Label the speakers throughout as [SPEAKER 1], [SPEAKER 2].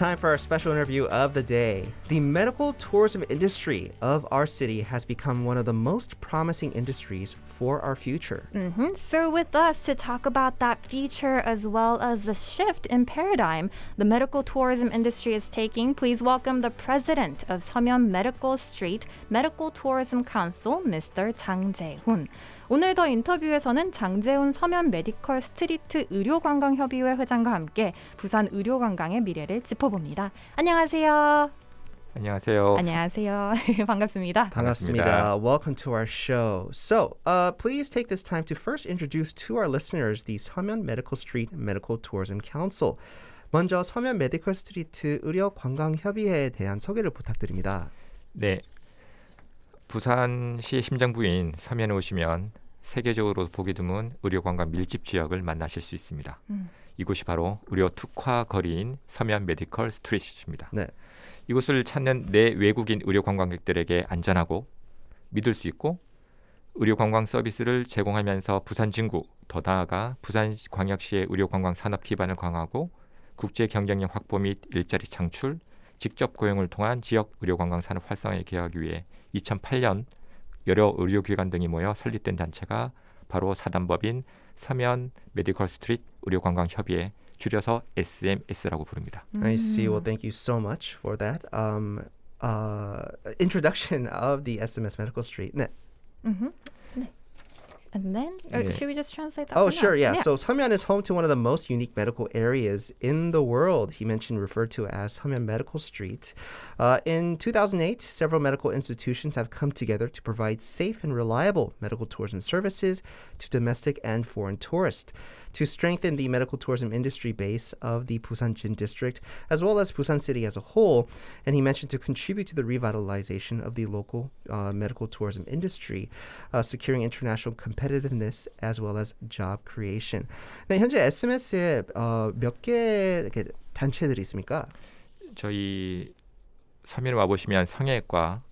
[SPEAKER 1] Time for our special interview of the day. The medical tourism industry of our city has become one of the most promising industries for our future.
[SPEAKER 2] So with us to talk about that future as well as the shift in paradigm the medical tourism industry is taking, please welcome the president of 서면메디컬스트리트 Medical Tourism Council, Mr. 장재훈. 오늘 더 인터뷰에서는 장재훈 서면메디컬스트리트 의료관광협의회 회장과 함께 부산 의료관광의 미래를 짚어봅니다. 안녕하세요.
[SPEAKER 3] 안녕하세요.
[SPEAKER 2] 안녕하세요. 반갑습니다.
[SPEAKER 1] 반갑습니다. Welcome to our show. So, please take this time to first introduce to our listeners the 서면메디컬스트리트 Medical Tourism Council. 먼저 서면메디컬스트리트 의료관광협의회에 대한 소개를 부탁드립니다.
[SPEAKER 3] 네, 부산시 심장부인 서면에 오시면 세계적으로 보기 드문 의료관광 밀집 지역을 만나실 수 있습니다. 이곳이 바로 의료 특화 거리인 서면메디컬스트리트입니다.
[SPEAKER 1] 네.
[SPEAKER 3] 이곳을 찾는 내 외국인 의료관광객들에게 안전하고 믿을 수 있고 의료관광 서비스를 제공하면서 부산 진구, 더 나아가 부산광역시의 의료관광산업 기반을 강화하고 국제 경쟁력 확보 및 일자리 창출, 직접 고용을 통한 지역 의료관광 산업 활성화에 기여하기 위해 2008년 여러 의료기관 등이 모여 설립된 단체가 바로 사단법인 서면 메디컬 스트리트 의료관광협의회, 줄여서 SMS라고 부릅니다.
[SPEAKER 1] I see. Well, thank you so much for that introduction of the SMS Medical Street. 네.
[SPEAKER 2] 네. And then, should we just translate that?
[SPEAKER 1] Oh,
[SPEAKER 2] for
[SPEAKER 1] sure,
[SPEAKER 2] now?
[SPEAKER 1] yeah. So Samyeon is home to one of the most unique medical areas in the world. He mentioned referred to as Samyeon Medical Street. In 2008, several medical institutions have come together to provide safe and reliable medical tourism services to domestic and foreign tourists. To strengthen the medical tourism industry base of the Busan Jin district, as well as Busan City as a whole, and he mentioned to contribute to the revitalization of the local medical tourism industry, securing international competitiveness as well as job creation. 네, 현재 SMS에 몇 개 단체들이 있습니까?
[SPEAKER 3] 저희 서면에 와보시면 성형외과,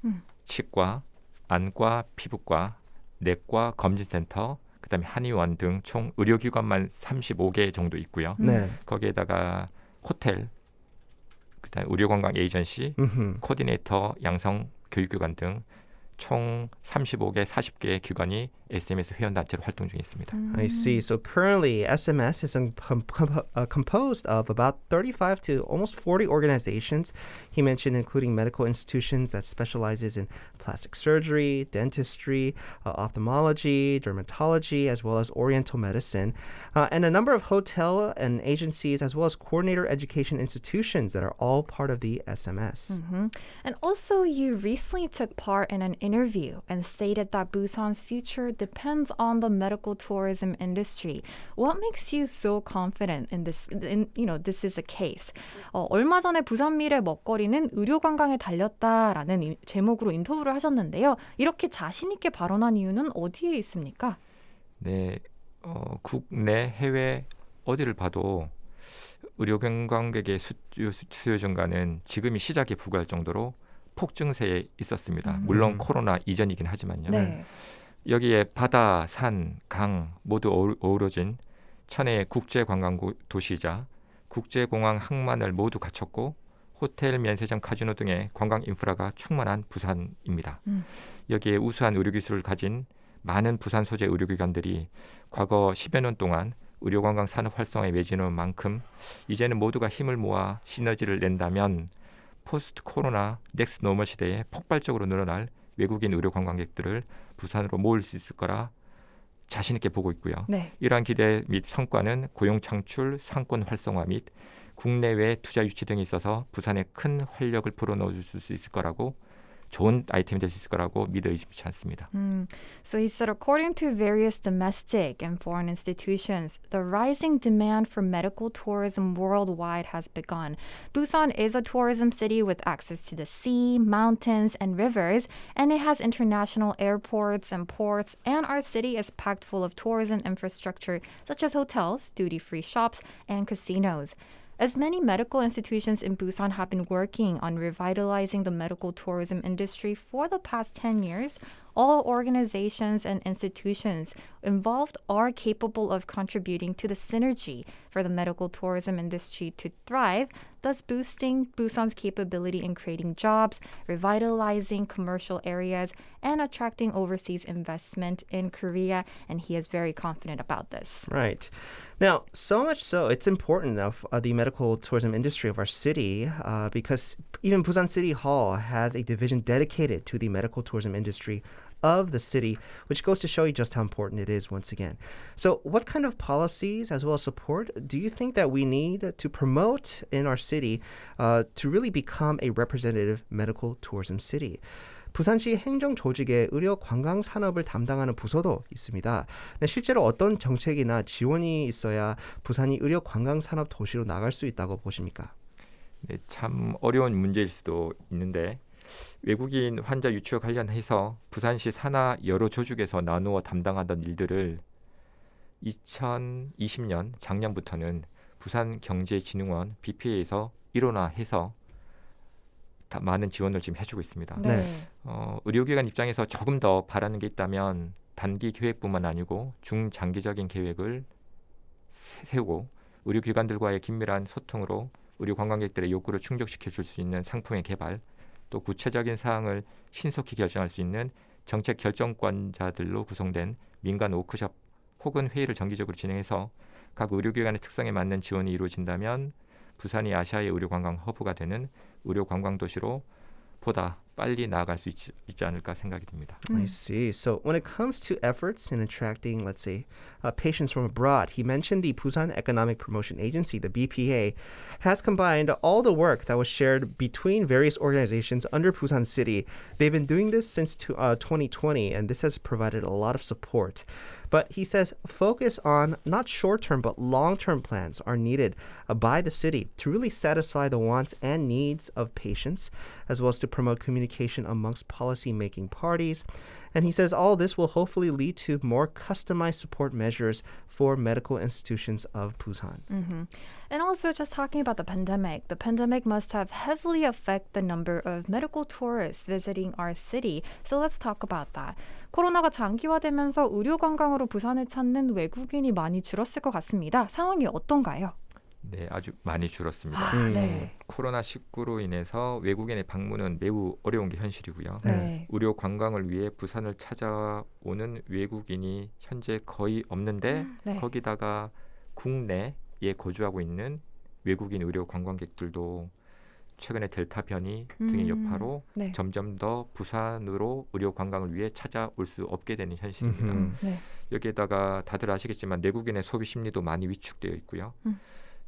[SPEAKER 3] 치과, 안과, 피부과, 내과, 검진센터, 그다음에 한의원 등 총 의료기관만 35개 정도 있고요.
[SPEAKER 1] 네.
[SPEAKER 3] 거기에다가 호텔, 그다음에 의료관광 에이전시, 코디네이터, 양성 교육기관 등 총 35개, 40개의 기관이 SMS 회원단체로 활동 중에 있습니다.
[SPEAKER 1] I see. So currently, SMS is composed of about 35 to almost 40 organizations. He mentioned including medical institutions that specializes in plastic surgery, dentistry, ophthalmology, dermatology, as well as oriental medicine, and a number of hotel and agencies, as well as coordinator education institutions that are all part of the SMS.
[SPEAKER 2] And also, you recently took part in an interview and stated that Busan's future depends on the medical tourism industry. What makes you so confident in this? This is a case. 얼마 전에 부산 미래 먹거리는 의료관광에 달렸다라는 제목으로 인터뷰를 하셨는데요. 이렇게 자신 있게 발언한 이유는 어디에 있습니까?
[SPEAKER 3] 네, 국내 해외 어디를 봐도 의료관광객의 수요 증가는 지금이 시작에 불과할 정도로 폭증세에 있었습니다. 물론 코로나 이전이긴 하지만요.
[SPEAKER 2] 네.
[SPEAKER 3] 여기에 바다, 산, 강 모두 어우러진 천혜의 국제관광 도시이자 국제공항 항만을 모두 갖췄고 호텔, 면세점, 카지노 등의 관광 인프라가 충만한 부산입니다. 여기에 우수한 의료기술을 가진 많은 부산 소재 의료기관들이 과거 10여 년 동안 의료관광 산업 활성화에 매진한 만큼 이제는 모두가 힘을 모아 시너지를 낸다면 포스트 코로나 넥스트 노멀 시대에 폭발적으로 늘어날 외국인 의료 관광객들을 부산으로 모을 수 있을 거라 자신 있게 보고 있고요.
[SPEAKER 2] 네.
[SPEAKER 3] 이러한 기대 및 성과는 고용 창출, 상권 활성화 및 국내외 투자 유치 등에 있어서 부산에 큰 활력을 불어넣어 줄 수 있을 거라고 좋은 아이템이 될 수 있을 거라고 믿어 의심치 않습니다.
[SPEAKER 2] So he said, according to various domestic and foreign institutions, the rising demand for medical tourism worldwide has begun. Busan is a tourism city with access to the sea, mountains, and rivers, and it has international airports and ports, and our city is packed full of tourism infrastructure such as hotels, duty-free shops, and casinos. As many medical institutions in Busan have been working on revitalizing the medical tourism industry for the past 10 years, all organizations and institutions involved are capable of contributing to the synergy for the medical tourism industry to thrive, thus boosting Busan's capability in creating jobs, revitalizing commercial areas, and attracting overseas investment in Korea. And he is very confident about this.
[SPEAKER 1] Right. Now, so much so, it's important of the medical tourism industry of our city because even Busan City Hall has a division dedicated to the medical tourism industry of the city, which goes to show you just how important it is once again. So what kind of policies as well as support do you think that we need to promote in our city to really become a representative medical tourism city? 부산시 행정조직에 의료관광산업을 담당하는 부서도 있습니다. 네, 실제로 어떤 정책이나 지원이 있어야 부산이 의료관광산업 도시로 나갈 수 있다고 보십니까?
[SPEAKER 3] 네, 참 어려운 문제일 수도 있는데 외국인 환자 유치와 관련해서 부산시 산하 여러 조직에서 나누어 담당하던 일들을 2020년 작년부터는 부산경제진흥원 BPA에서 일원화해서 많은 지원을 지금 해주고 있습니다.
[SPEAKER 1] 네.
[SPEAKER 3] 의료기관 입장에서 조금 더 바라는 게 있다면 단기 계획뿐만 아니고 중장기적인 계획을 세우고 의료기관들과의 긴밀한 소통으로 의료 관광객들의 욕구를 충족시켜 줄 수 있는 상품의 개발, 또 구체적인 사항을 신속히 결정할 수 있는 정책 결정권자들로 구성된 민간 워크숍 혹은 회의를 정기적으로 진행해서 각 의료기관의 특성에 맞는 지원이 이루어진다면 부산이 아시아의 의료관광 허브가 되는 의료관광 도시로 보다 빨리 나아갈 수 있지 않을까 생각이 듭니다.
[SPEAKER 1] I see. So when it comes to efforts in attracting, let's say, patients from abroad, he mentioned the Busan Economic Promotion Agency, the BPA, has combined all the work that was shared between various organizations under Busan City. They've been doing this since 2020, and this has provided a lot of support. But he says focus on not short-term but long-term plans are needed by the city to really satisfy the wants and needs of patients, as well as to promote communication amongst policy-making parties. And he says all this will hopefully lead to more customized support measures for medical institutions of Busan.
[SPEAKER 2] Mm-hmm. And also just talking about the pandemic must have heavily affected the number of medical tourists visiting our city. So let's talk about that. 코로나가 장기화되면서 의료관광으로 부산을 찾는 외국인이 많이 줄었을 것 같습니다. 상황이 어떤가요?
[SPEAKER 3] 네, 아주 많이 줄었습니다.
[SPEAKER 2] 네.
[SPEAKER 3] 코로나19로 인해서 외국인의 방문은 매우 어려운 게 현실이고요.
[SPEAKER 2] 네.
[SPEAKER 3] 의료 관광을 위해 부산을 찾아오는 외국인이 현재 거의 없는데
[SPEAKER 2] 네.
[SPEAKER 3] 거기다가 국내에 거주하고 있는 외국인 의료 관광객들도 최근에 델타 변이 등의 여파로
[SPEAKER 2] 네.
[SPEAKER 3] 점점 더 부산으로 의료 관광을 위해 찾아올 수 없게 되는 현실입니다.
[SPEAKER 2] 네.
[SPEAKER 3] 여기에다가 다들 아시겠지만 내국인의 소비 심리도 많이 위축되어 있고요.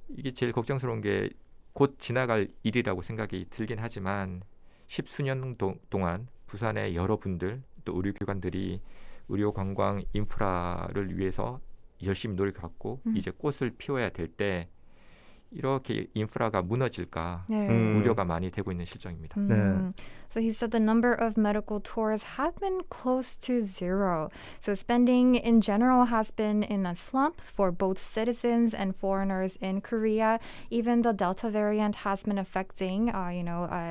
[SPEAKER 3] 이게 제일 걱정스러운 게 곧 지나갈 일이라고 생각이 들긴 하지만 10수년 동안 부산의 여러분들 또 의료기관들이 의료관광 인프라를 위해서 열심히 노력해왔고 이제 꽃을 피워야 될 때 이렇게 인프라가 무너질까 우려가 많이 되고 있는 실정입니다.
[SPEAKER 1] 네.
[SPEAKER 2] So he said the number of medical tours have been close to zero. So spending in general has been in a slump for both citizens and foreigners in Korea. Even the Delta variant has been affecting,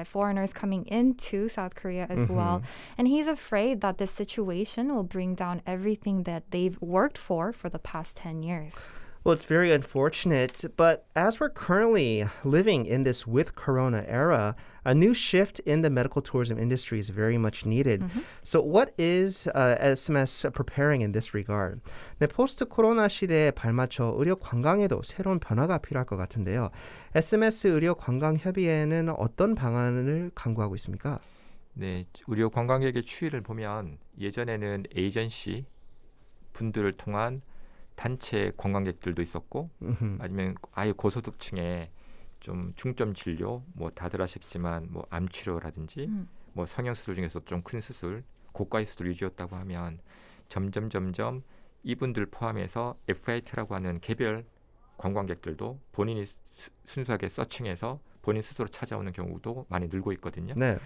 [SPEAKER 2] foreigners coming into South Korea as well. And he's afraid that this situation will bring down everything that they've worked for the past 10 years.
[SPEAKER 1] Well, it's very unfortunate, but as we're currently living in this with Corona era, a new shift in the medical tourism industry is very much needed. So what is SMS preparing in this regard? 네, 포스트 코로나 시대에 발맞춰 의료 관광에도 새로운 변화가 필요할 것 같은데요. SMS 의료관광협의회는 어떤 방안을 강구하고 있습니까?
[SPEAKER 3] 네, 의료관광객의 추이를 보면 예전에는 에이전시 분들을 통한 단체 관광객들도 있었고 아니면 아예 고소득층에 좀 중점 진료 뭐 다들 아시겠지만 뭐 암 치료라든지 뭐 성형 수술 중에서 좀 큰 수술 고가의 수술 위주였다고 하면 점점 이분들 포함해서 FIT라고 하는 개별 관광객들도 본인이 순수하게 서칭해서 본인 스스로 찾아오는 경우도 많이 늘고 있거든요.
[SPEAKER 1] 네.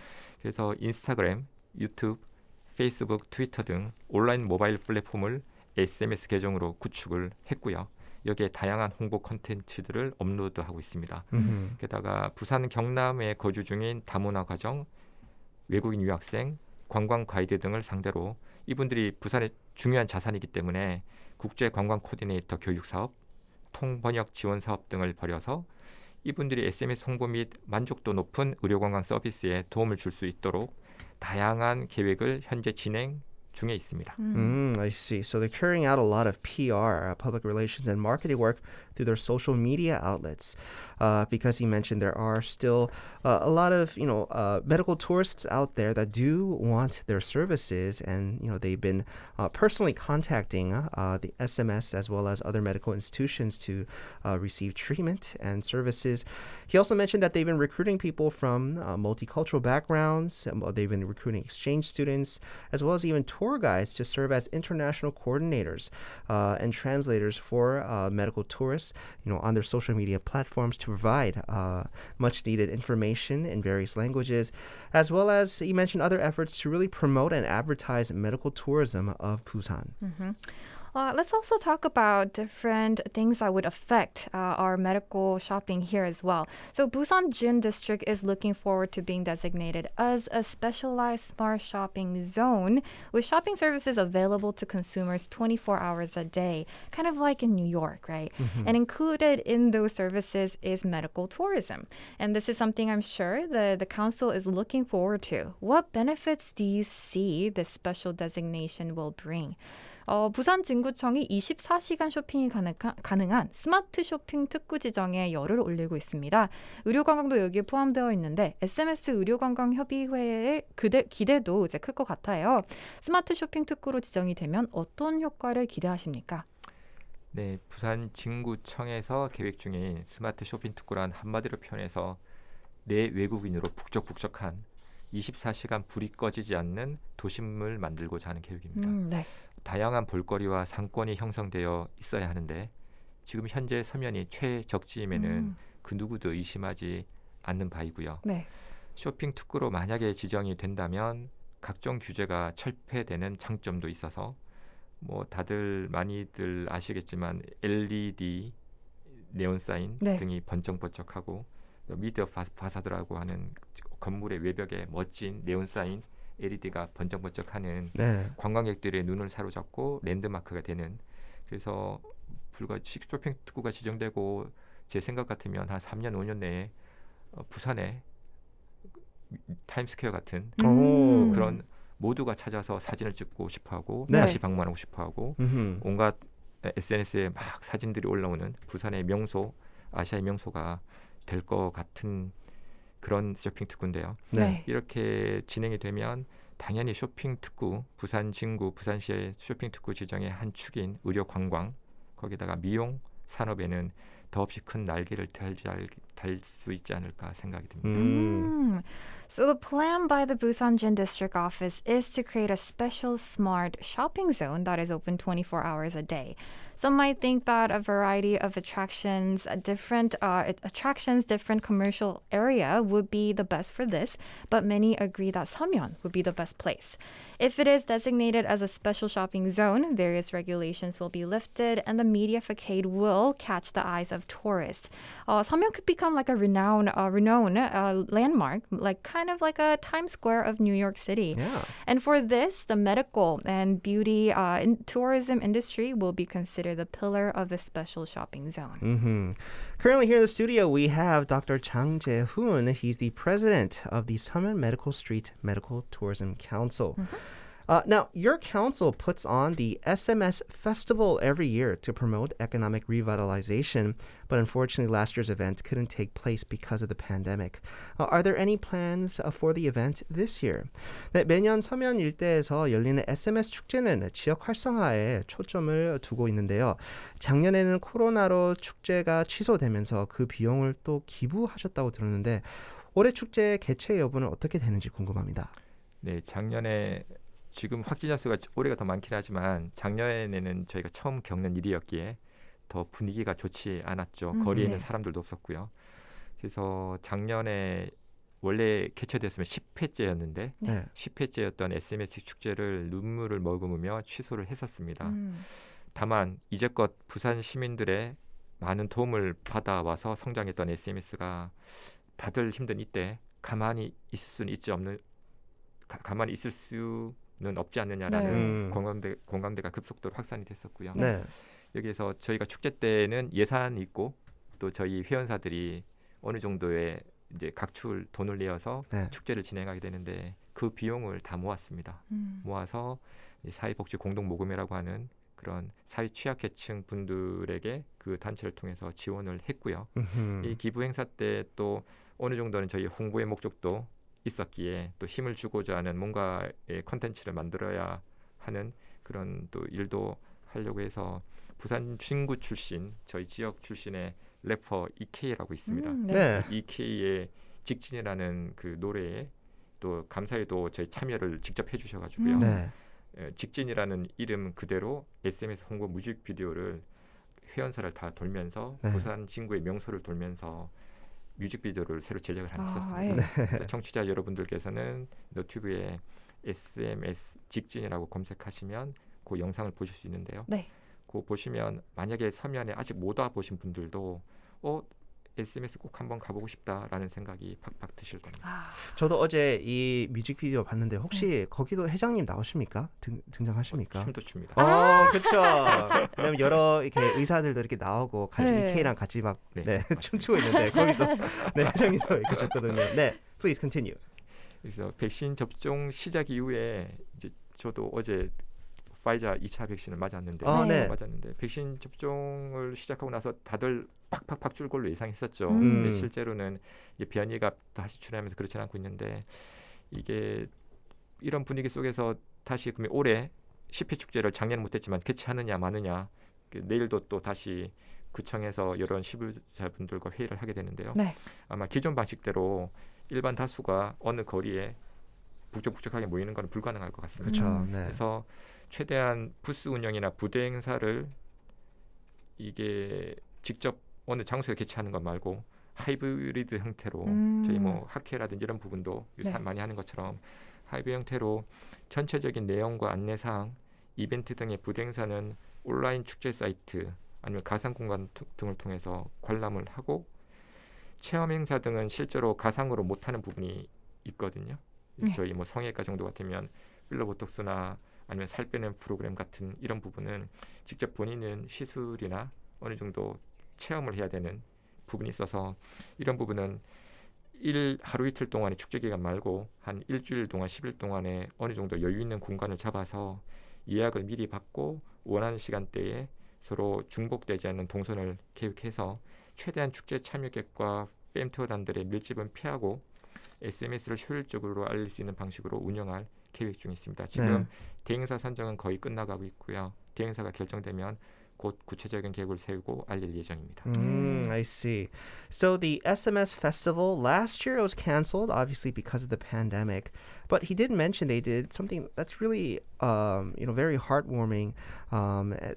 [SPEAKER 3] 그래서 인스타그램, 유튜브, 페이스북, 트위터 등 온라인 모바일 플랫폼을 SMS 계정으로 구축을 했고요. 여기에 다양한 홍보 콘텐츠들을 업로드하고 있습니다.
[SPEAKER 1] Mm-hmm.
[SPEAKER 3] 게다가 부산 경남에 거주 중인 다문화 가정, 외국인 유학생, 관광 가이드 등을 상대로 이분들이 부산의 중요한 자산이기 때문에 국제 관광 코디네이터 교육 사업, 통번역 지원 사업 등을 벌여서 이분들이 SMS 홍보 및 만족도 높은 의료관광 서비스에 도움을 줄 수 있도록 다양한 계획을 현재 진행 중에 있습니다.
[SPEAKER 1] I see. So they're carrying out a lot of PR, public relations and marketing work through their social media outlets. Because you mentioned there are still a lot of, medical tourists out there that do want their services, and, they've been personally contacting the SMS as well as other medical institutions to receive treatment and services. He also mentioned that they've been recruiting people from multicultural backgrounds. They've been recruiting exchange students as well as even tour guides to serve as international coordinators and translators for medical tourists, on their social media platforms to provide much needed information in various languages, as well as you mentioned other efforts to really promote and advertise medical tourism of Busan.
[SPEAKER 2] Mm-hmm. Let's also talk about different things that would affect our medical shopping here as well. So Busan Jin District is looking forward to being designated as a specialized smart shopping zone with shopping services available to consumers 24 hours a day, kind of like in New York, right?
[SPEAKER 1] Mm-hmm.
[SPEAKER 2] And included in those services is medical tourism. And this is something I'm sure the council is looking forward to. What benefits do you see this special designation will bring? 부산 진구청이 24시간 쇼핑이 가능한 스마트 쇼핑 특구 지정에 열을 올리고 있습니다. 의료관광도 여기에 포함되어 있는데 SMS 의료관광협의회의 기대도 이제 클 것 같아요. 스마트 쇼핑 특구로 지정이 되면 어떤 효과를 기대하십니까?
[SPEAKER 3] 네, 부산 진구청에서 계획 중인 스마트 쇼핑 특구란 한마디로 표현해서 내 외국인으로 북적북적한 24시간 불이 꺼지지 않는 도심을 만들고자 하는 계획입니다.
[SPEAKER 2] 네.
[SPEAKER 3] 다양한 볼거리와 상권이 형성되어 있어야 하는데 지금 현재 서면이 최적지임에는 그 누구도 의심하지 않는 바이고요.
[SPEAKER 2] 네.
[SPEAKER 3] 쇼핑 특구로 만약에 지정이 된다면 각종 규제가 철폐되는 장점도 있어서 다들 많이들 아시겠지만 LED 네온 사인
[SPEAKER 2] 네.
[SPEAKER 3] 등이 번쩍번쩍하고 미디어 파사드라고 하는 건물의 외벽에 멋진 네온 사인 LED가 번쩍번쩍하는
[SPEAKER 1] 네.
[SPEAKER 3] 관광객들의 눈을 사로잡고 랜드마크가 되는, 그래서 불과 쇼핑 특구가 지정되고 제 생각 같으면 한 3년 5년 내에 부산에 타임스퀘어 같은 그런 모두가 찾아서 사진을 찍고 싶어하고
[SPEAKER 1] 네.
[SPEAKER 3] 다시 방문하고 싶어하고 온갖 SNS에 막 사진들이 올라오는 부산의 명소, 아시아의 명소가 될 것 같은 그런 쇼핑 특구인데요.
[SPEAKER 1] 네.
[SPEAKER 3] 이렇게 진행이 되면 당연히 쇼핑 특구, 부산 진구, 부산시의 쇼핑 특구 지정의 한 축인 의료관광, 거기다가 미용 산업에는 더없이 큰 날개를 달 수 있지 않을까 생각이 듭니다.
[SPEAKER 2] So the plan by the Busan Jin District Office is to create a special smart shopping zone that is open 24 hours a day. Some might think that a variety of attractions, different commercial area would be the best for this, but many agree that Samyeon would be the best place. If it is designated as a special shopping zone, various regulations will be lifted and the media facade will catch the eyes of tourists. Samyeon could become like a renowned landmark, kind of like a Times Square of New York City.
[SPEAKER 1] Yeah.
[SPEAKER 2] And for this, the medical and beauty tourism industry will be considered the pillar of the special shopping zone.
[SPEAKER 1] Mm-hmm. Currently here in the studio, we have Dr. Chang Jae-hoon. He's the president of the Sumyeon-Medical-Street Medical Tourism Council. Now, your council puts on the SMS Festival every year to promote economic revitalization, but unfortunately last year's event couldn't take place because of the pandemic. Are there any plans for the event this year? 네, 매년 서면 일대에서 열리는 SMS 축제는 지역 활성화에 초점을 두고 있는데요. 작년에는 코로나로 축제가 취소되면서 그 비용을 또 기부하셨다고 들었는데 올해 축제 개최 여부는 어떻게 되는지 궁금합니다.
[SPEAKER 3] 네, 작년에 지금 확진자 수가 올해가 더 많긴 하지만 작년에는 저희가 처음 겪는 일이었기에 더 분위기가 좋지 않았죠. 거리에는
[SPEAKER 2] 네.
[SPEAKER 3] 사람들도 없었고요. 그래서 작년에 원래 개최됐으면 10회째였는데
[SPEAKER 1] 네.
[SPEAKER 3] 10회째였던 SMS 축제를 눈물을 머금으며 취소를 했었습니다. 다만 이제껏 부산 시민들의 많은 도움을 받아와서 성장했던 SMS가 다들 힘든 이때 가만히 있을 수는 가만히 있을 수는 없지 않느냐라는 공감대가 급속도로 확산이 됐었고요.
[SPEAKER 1] 네.
[SPEAKER 3] 여기에서 저희가 축제 때는 예산이 있고 또 저희 회원사들이 어느 정도의 이제 각출 돈을 내어서
[SPEAKER 1] 네.
[SPEAKER 3] 축제를 진행하게 되는데 그 비용을 다 모았습니다. 모아서 사회복지 공동모금회라고 하는 그런 사회 취약계층 분들에게 그 단체를 통해서 지원을 했고요. 이 기부 행사 때 또 어느 정도는 저희 홍보의 목적도 있었기에 또 힘을 주고자 하는 뭔가의 컨텐츠를 만들어야 하는 그런 또 일도 하려고 해서 부산 친구 출신 저희 지역 출신의 래퍼 EK라고 있습니다.
[SPEAKER 1] 네.
[SPEAKER 3] EK의 직진이라는 그 노래에 또 감사에도 저희 참여를 직접 해주셔가지고요.
[SPEAKER 1] 네.
[SPEAKER 3] 직진이라는 이름 그대로 SMS 홍보 뮤직비디오를 회원사를 다 돌면서
[SPEAKER 1] 네.
[SPEAKER 3] 부산 친구의 명소를 돌면서 뮤직비디오를 새로 제작을 했었습니다.
[SPEAKER 2] 네.
[SPEAKER 3] 그래서 청취자 여러분들께서는 너튜브에 SMS 직진이라고 검색하시면 그 영상을 보실 수 있는데요.
[SPEAKER 2] 네.
[SPEAKER 3] 그거 보시면 만약에 서면에 아직 못 와보신 분들도 SMS 꼭 한번 가보고 싶다라는 생각이 팍팍 드실 겁니다.
[SPEAKER 1] 저도 어제 이 뮤직비디오 봤는데 혹시 거기도 회장님 나오십니까? 등장하십니까?
[SPEAKER 3] 춤도 춥니다.
[SPEAKER 1] 그렇죠. 왜냐면 여러 이렇게 의사들도 이렇게 나오고 같이
[SPEAKER 2] 네.
[SPEAKER 1] EK랑 같이 막
[SPEAKER 3] 네,
[SPEAKER 1] 춤추고 있는데 거기도 회장님도 계셨거든요. 네, please continue.
[SPEAKER 3] 그래서 백신 접종 시작 이후에 이제 저도 어제 파이자 2차 백신을 맞았는데
[SPEAKER 1] 네.
[SPEAKER 3] 백신 접종을 시작하고 나서 다들 팍팍팍 줄 걸로 예상했었죠.
[SPEAKER 1] 음.
[SPEAKER 3] 근데 실제로는 이제 변이가 다시 출현하면서 그렇지 않고 있는데 이게 이런 분위기 속에서 다시 그러면 올해 10회 축제를 작년 못했지만 개최하느냐 마느냐 내일도 또 다시 구청에서 여러 시부자분들과 회의를 하게 되는데요.
[SPEAKER 2] 네.
[SPEAKER 3] 아마 기존 방식대로 일반 다수가 어느 거리에 북적북적하게 모이는 건 불가능할 것 같습니다.
[SPEAKER 1] 그렇죠. 네.
[SPEAKER 3] 그래서 최대한 부스 운영이나 부대 행사를 이게 직접 어느 장소에 개최하는 것 말고 하이브리드 형태로 저희 뭐 학회라든지 이런 부분도 요새
[SPEAKER 2] 네.
[SPEAKER 3] 많이 하는 것처럼 하이브리드 형태로 전체적인 내용과 안내사항, 이벤트 등의 부대 행사는 온라인 축제 사이트 아니면 가상 공간 등을 통해서 관람을 하고 체험 행사 등은 실제로 가상으로 못하는 부분이 있거든요.
[SPEAKER 2] 네.
[SPEAKER 3] 저희 뭐 성형외과 정도 같으면 필러보톡스나 아니면 살 빼는 프로그램 같은 이런 부분은 직접 본인은 시술이나 어느 정도 체험을 해야 되는 부분이 있어서 이런 부분은 하루 이틀 동안의 축제 기간 말고 한 일주일 동안 10일 동안에 어느 정도 여유 있는 공간을 잡아서 예약을 미리 받고 원하는 시간대에 서로 중복되지 않는 동선을 계획해서 최대한 축제 참여객과 팸투어단들의 밀집은 피하고 SMS를 효율적으로 알릴 수 있는 방식으로 운영할 계획 중에 있습니다. 지금 대행사 선정은 거의 끝나가고 있고요. 대행사가 결정되면 곧 구체적인 계획을 세우고 알릴 예정입니다.
[SPEAKER 1] I see. So the SMS festival last year was canceled, obviously because of the pandemic. But he did mention they did something that's really, very heartwarming.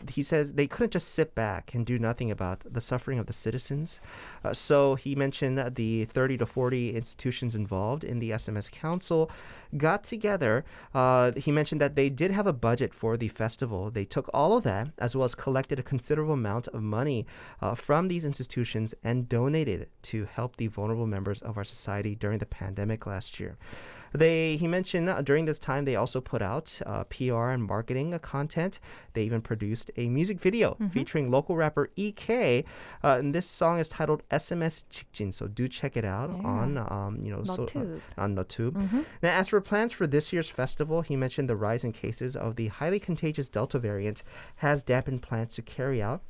[SPEAKER 1] He says they couldn't just sit back and do nothing about the suffering of the citizens. So he mentioned that the 30 to 40 institutions involved in the SMS Council got together. He mentioned that they did have a budget for the festival. They took all of that, as well as collected a considerable amount of money from these institutions and donated it to help the vulnerable members of our society during the pandemic last year. He mentioned during this time they also put out PR and marketing content. They even produced a music video featuring local rapper EK. And this song is titled SMS 직진. So do check it out on Notube. Now, as for plans for this year's festival, he mentioned the rise in cases of the highly contagious Delta variant has dampened plans to carry out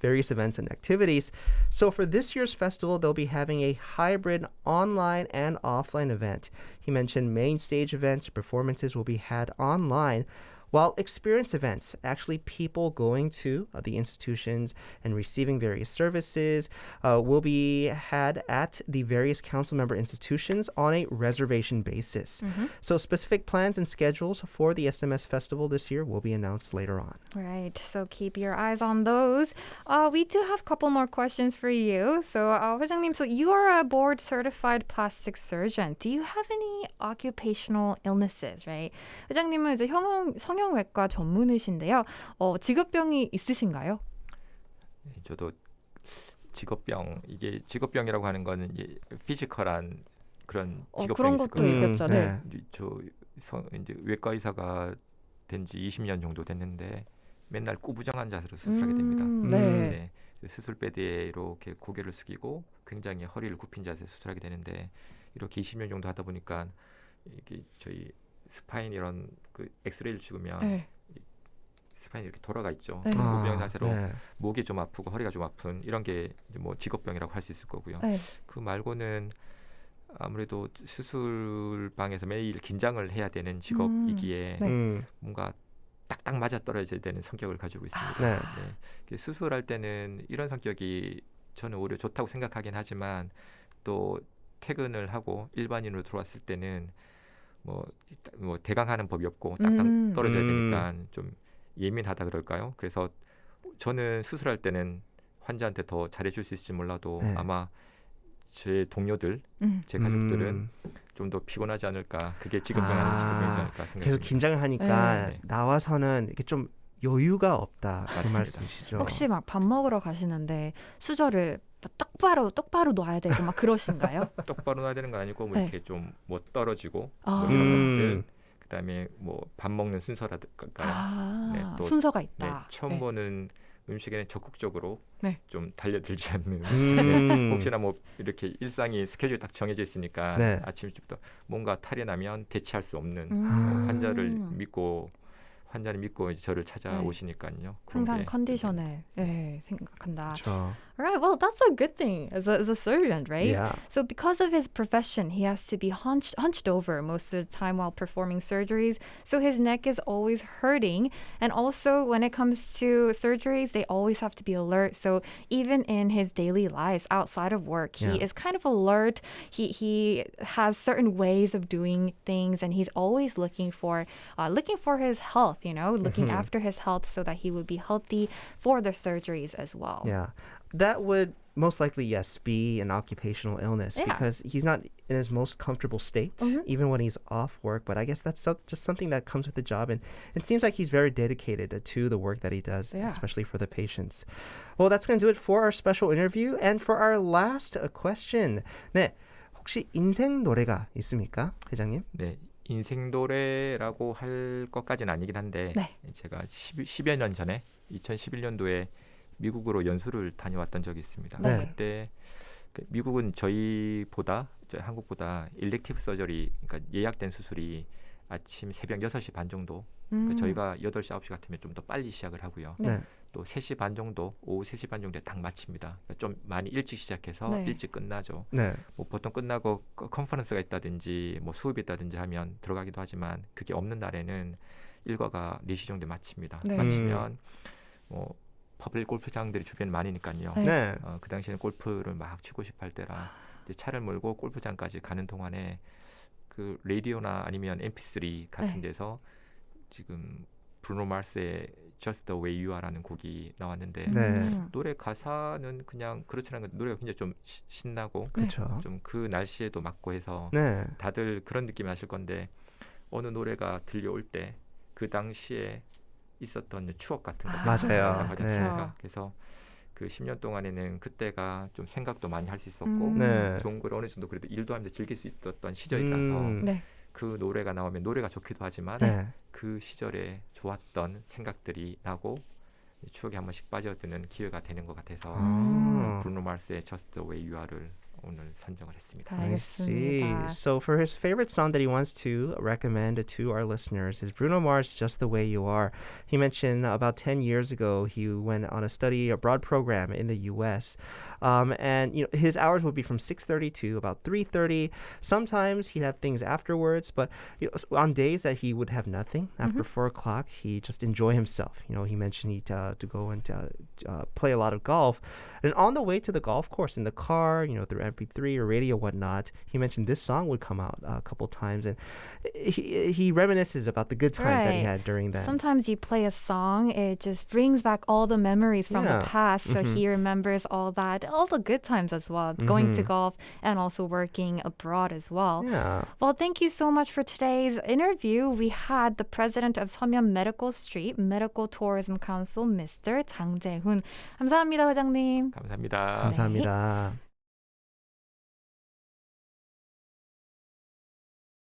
[SPEAKER 1] various events and activities. So for this year's festival, they'll be having a hybrid online and offline event. He mentioned main stage events, performances will be had online, while experience events, actually people going to the institutions and receiving various services, will be had at the various council member institutions on a reservation basis. So specific plans and schedules for the SMS festival this year will be announced later on.
[SPEAKER 2] Right, so keep your eyes on those. We do have a couple more questions for you. So, 회장님, so you are a board-certified plastic surgeon. Do you have any occupational illnesses, right? 회장님은 이제 성형 성형외과 전문의신데요. 직업병이 있으신가요?
[SPEAKER 3] 네, 저도 이게 직업병이라고 하는 거는 이제 피지컬한 그런 직업병이
[SPEAKER 2] 그런
[SPEAKER 3] 있을
[SPEAKER 2] 것도
[SPEAKER 3] 거예요.
[SPEAKER 2] 있겠죠. 네.
[SPEAKER 3] 이제 외과 의사가 된 지 20년 정도 됐는데 맨날 꾸부정한 자세로 수술하게 됩니다.
[SPEAKER 2] 네.
[SPEAKER 3] 수술 베드에 이렇게 고개를 숙이고 굉장히 허리를 굽힌 자세로 수술하게 되는데 이렇게 20년 정도 하다 보니까 이게 저희 스파인 이런 그 엑스레이를 찍으면
[SPEAKER 2] 네.
[SPEAKER 3] 스파인이 이렇게 돌아가 있죠.
[SPEAKER 2] 네.
[SPEAKER 3] 꾸부정 자세로
[SPEAKER 1] 네.
[SPEAKER 3] 목이 좀 아프고 허리가 좀 아픈 이런 게 이제 뭐 직업병이라고 할 수 있을 거고요.
[SPEAKER 2] 네.
[SPEAKER 3] 그 말고는 아무래도 수술방에서 매일 긴장을 해야 되는 직업이기에
[SPEAKER 2] 네.
[SPEAKER 3] 뭔가 딱딱 맞아 떨어져야 되는 성격을 가지고 있습니다.
[SPEAKER 1] 네.
[SPEAKER 3] 수술할 때는 이런 성격이 저는 오히려 좋다고 생각하긴 하지만 또 퇴근을 하고 일반인으로 들어왔을 때는 뭐 대강하는 법이 없고 딱딱 떨어져야 되니까 좀 예민하다 그럴까요? 그래서 저는 수술할 때는 환자한테 더 잘해줄 수 있을지 몰라도
[SPEAKER 1] 네.
[SPEAKER 3] 아마 제 동료들, 제 가족들은 좀 더 피곤하지 않을까. 그게 직업병이지 않을까
[SPEAKER 1] 계속
[SPEAKER 3] 생각합니다.
[SPEAKER 1] 긴장을 하니까
[SPEAKER 3] 네.
[SPEAKER 1] 나와서는 이렇게 좀 여유가 없다 그
[SPEAKER 3] 맞습니다.
[SPEAKER 1] 말씀이시죠.
[SPEAKER 2] 혹시 막 밥 먹으러 가시는데 수저를 똑바로 놔야 되고 막 그러신가요?
[SPEAKER 3] 똑바로 놔야 되는 거 아니고 뭐
[SPEAKER 2] 네.
[SPEAKER 3] 이렇게 좀 뭐 떨어지고
[SPEAKER 2] 아.
[SPEAKER 3] 뭐 이런 것들. 그다음에 뭐 밥 먹는 순서라든가 네, 또
[SPEAKER 2] 순서가
[SPEAKER 3] 네,
[SPEAKER 2] 있다.
[SPEAKER 3] 처음 보는 음식에는 적극적으로
[SPEAKER 2] 네.
[SPEAKER 3] 좀 달려들지 않는 네, 혹시나 뭐 이렇게 일상이 스케줄이 딱 정해져 있으니까
[SPEAKER 1] 네.
[SPEAKER 3] 아침 일찍부터 뭔가 탈이 나면 대체할 수 없는 환자는 믿고 이제 저를 찾아오시니까요. 그런
[SPEAKER 2] 항상
[SPEAKER 3] 게
[SPEAKER 2] 컨디션을 생각한다.
[SPEAKER 1] 그렇죠.
[SPEAKER 2] Alright, well, that's a good thing as a surgeon, right?
[SPEAKER 1] Yeah.
[SPEAKER 2] So because of his profession, he has to be hunched over most of the time while performing surgeries. So his neck is always hurting. And also when it comes to surgeries, they always have to be alert. So even in his daily lives outside of work, he
[SPEAKER 1] Yeah.
[SPEAKER 2] is kind of alert. He has certain ways of doing things, and he's always looking for his health, looking after his health so that he would be healthy for the surgeries as well.
[SPEAKER 1] Yeah. That would most likely, yes, be an occupational illness
[SPEAKER 2] Yeah.
[SPEAKER 1] because he's not in his most comfortable state, even when he's off work. But I guess that's just something that comes with the job. And it seems like he's very dedicated to the work that he does,
[SPEAKER 2] Yeah.
[SPEAKER 1] especially for the patients. Well, that's going to do it for our special interview. And for our last question. 네, 혹시 인생 노래가 있습니까, 회장님?
[SPEAKER 3] 네, 인생 노래라고 할 것까지는 아니긴 한데
[SPEAKER 2] 네.
[SPEAKER 3] 제가 10여 년 전에 2011년도에 미국으로 연수를 다녀왔던 적이 있습니다.
[SPEAKER 1] 네.
[SPEAKER 3] 그때 미국은 한국보다 일렉티브 서저리, 그러니까 예약된 수술이 아침 새벽 6시 반 정도, 그러니까 저희가 8시, 9시 같으면 좀 더 빨리 시작을 하고요.
[SPEAKER 1] 네.
[SPEAKER 3] 또 3시 반 정도, 오후 3시 반 정도에 딱 마칩니다. 그러니까 좀 많이 일찍 시작해서
[SPEAKER 2] 네.
[SPEAKER 3] 일찍 끝나죠.
[SPEAKER 1] 네.
[SPEAKER 3] 뭐 보통 끝나고 컨퍼런스가 있다든지 뭐 수업이 있다든지 하면 들어가기도 하지만 그게 없는 날에는 일과가 4시 정도에 마칩니다.
[SPEAKER 2] 네.
[SPEAKER 3] 마치면 뭐 퍼블릭 골프장들이 주변에 많으니까요.
[SPEAKER 2] 네.
[SPEAKER 1] 네.
[SPEAKER 3] 그 당시에는 골프를 막 치고 싶어 할 때라 이제 차를 몰고 골프장까지 가는 동안에 그 라디오나 아니면 MP3 같은
[SPEAKER 2] 네.
[SPEAKER 3] 데서 지금 브루노 마스의 Just the Way You Are라는 곡이 나왔는데
[SPEAKER 1] 네.
[SPEAKER 3] 노래 가사는 그냥 그렇지 않은 것, 노래가 굉장히 좀 신나고
[SPEAKER 1] 그렇죠.
[SPEAKER 3] 좀 그 날씨에도 맞고 해서
[SPEAKER 1] 네.
[SPEAKER 3] 다들 그런 느낌이 아실 건데 어느 노래가 들려올 때 그 당시에 있었던 추억 같은 거
[SPEAKER 1] 맞아요.
[SPEAKER 3] 생각나지
[SPEAKER 1] 네.
[SPEAKER 3] 않습니까? 그래서 그 10년 동안에는 그때가 좀 생각도 많이 할 수 있었고
[SPEAKER 1] 네.
[SPEAKER 3] 좋은 걸 어느 정도 그래도 일도 하면서 즐길 수 있었던 시절이라서
[SPEAKER 2] 네.
[SPEAKER 3] 그 노래가 나오면 노래가 좋기도 하지만
[SPEAKER 1] 네.
[SPEAKER 3] 그 시절에 좋았던 생각들이 나고 추억에 한 번씩 빠져드는 기회가 되는 것 같아서 브루노 마스의 Just the Way You Are를 오늘 선정을 했습니다.
[SPEAKER 1] I see.
[SPEAKER 2] 알겠습니다.
[SPEAKER 1] So for his favorite song that he wants to recommend to our listeners is Bruno Mars' Just the Way You Are. He mentioned about 10 years ago he went on a study abroad program in the US. And his hours would be from 6:30 to about 3:30. Sometimes he'd have things afterwards, but on days that he would have nothing after 4 o'clock, he just enjoy himself. He mentioned he'd to go and play a lot of golf. And on the way to the golf course in the car, through MP3 or radio, whatnot. He mentioned this song would come out a couple times, and he reminisces about the good times that he had during that.
[SPEAKER 2] Sometimes you play a song, it just brings back all the memories from the past. So he remembers all that, all the good times as well, going to golf and also working abroad as well.
[SPEAKER 1] Yeah.
[SPEAKER 2] Well, thank you so much for today's interview. We had the president of 서면 Medical Street Medical Tourism Council, Mr. 장재훈. 감사합니다, 회장님.
[SPEAKER 3] 감사합니다.
[SPEAKER 1] 감사합니다.